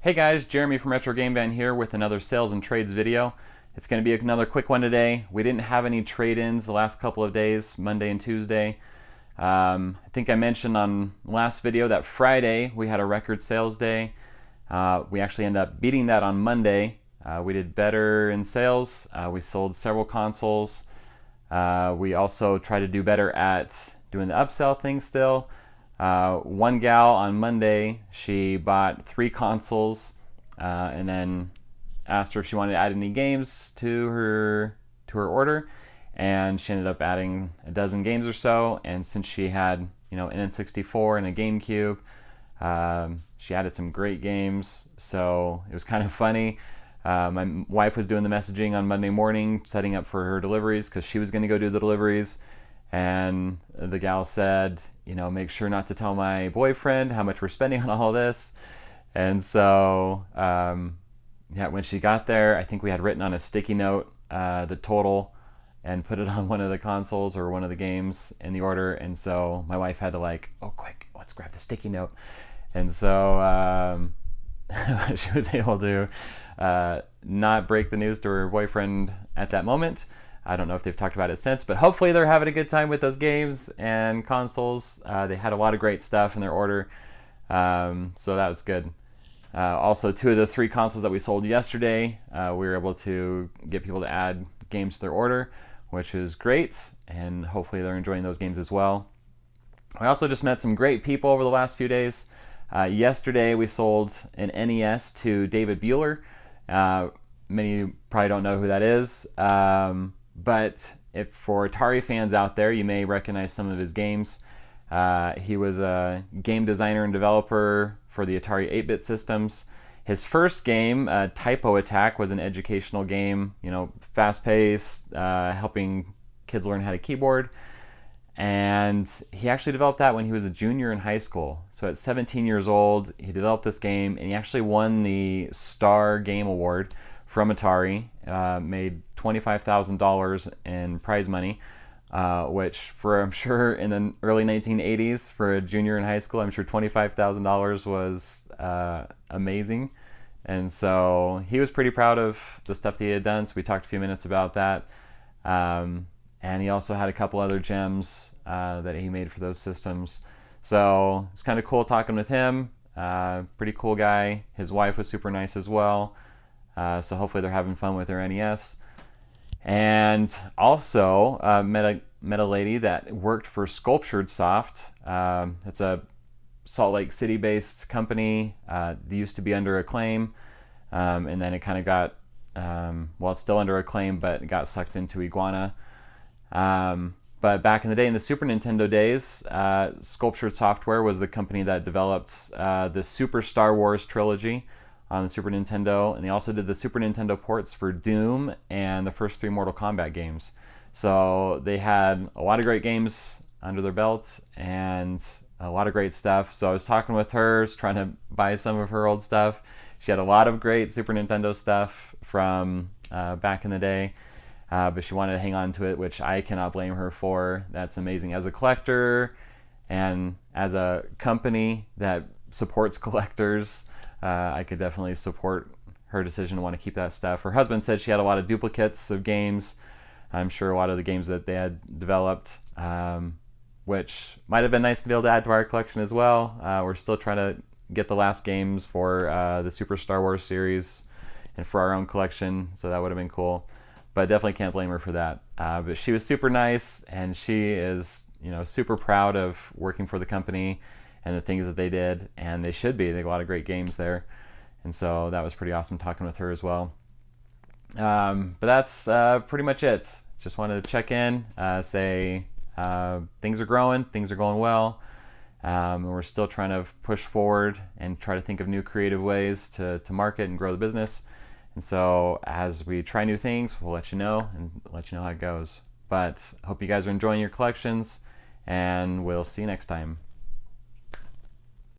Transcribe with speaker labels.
Speaker 1: Hey guys, Jeremy from Retro Game Van here with another sales and trades video. It's going to be another quick one today. We didn't have any trade-ins the last couple of days, Monday and Tuesday. I think I mentioned on last video that Friday we had a record sales day. We actually ended up beating that on Monday. We did better in sales. We sold several consoles. We also tried to do better at doing the upsell thing still. One gal on Monday, she bought 3 consoles and then asked her if she wanted to add any games to her order, and she ended up adding a dozen games or so. And since she had an N64 and a GameCube, she added some great games, so it was kind of funny. My wife was doing the messaging on Monday morning, setting up for her deliveries because she was going to go do the deliveries, and the gal said, make sure not to tell my boyfriend how much we're spending on all this. And so, when she got there, I think we had written on a sticky note the total and put it on one of the consoles or one of the games in the order. And so my wife had to oh, quick, let's grab the sticky note. And so she was able to not break the news to her boyfriend at that moment. I don't know if they've talked about it since, but hopefully they're having a good time with those games and consoles. They had a lot of great stuff in their order, so that was good. Also, 2 of the 3 consoles that we sold yesterday, we were able to get people to add games to their order, which is great, and hopefully they're enjoying those games as well. I also just met some great people over the last few days. Yesterday we sold an NES to David Bueller. Many of you probably don't know who that is. But if for Atari fans out there, you may recognize some of his games. He was a game designer and developer for the Atari 8-bit systems. His first game, Typo Attack, was an educational game, fast-paced, helping kids learn how to keyboard. And he actually developed that when he was a junior in high school. So at 17 years old, he developed this game, and he actually won the Star Game Award from Atari, made $25,000 in prize money, which I'm sure in the early 1980s for a junior in high school, I'm sure $25,000 was amazing. And so he was pretty proud of the stuff that he had done, so we talked a few minutes about that. And he also had a couple other gems that he made for those systems. So it's kind of cool talking with him. Pretty cool guy. His wife was super nice as well. So hopefully they're having fun with their NES. And also met a lady that worked for Sculptured Soft. It's a Salt Lake City-based company. They used to be under Acclaim, and then it kind of got, it's still under Acclaim, but it got sucked into Iguana. But back in the day, in the Super Nintendo days, Sculptured Software was the company that developed the Super Star Wars trilogy on the Super Nintendo, and they also did the Super Nintendo ports for Doom and the first 3 Mortal Kombat games. So they had a lot of great games under their belt and a lot of great stuff. So I was talking with her, trying to buy some of her old stuff. She had a lot of great Super Nintendo stuff from back in the day, but she wanted to hang on to it, which I cannot blame her for. That's amazing. As a collector and as a company that supports collectors, I could definitely support her decision to want to keep that stuff. Her husband said she had a lot of duplicates of games. I'm sure a lot of the games that they had developed, which might have been nice to be able to add to our collection as well. We're still trying to get the last games for the Super Star Wars series and for our own collection, so that would have been cool. But definitely can't blame her for that. But she was super nice, and she is super proud of working for the company and the things that they did, and they should be. They have a lot of great games there, and so that was pretty awesome talking with her as well. But that's pretty much it. Just wanted to check in, say things are growing, things are going well. We're still trying to push forward and try to think of new creative ways to market and grow the business. And so as we try new things, we'll let you know how it goes. But hope you guys are enjoying your collections, and we'll see you next time.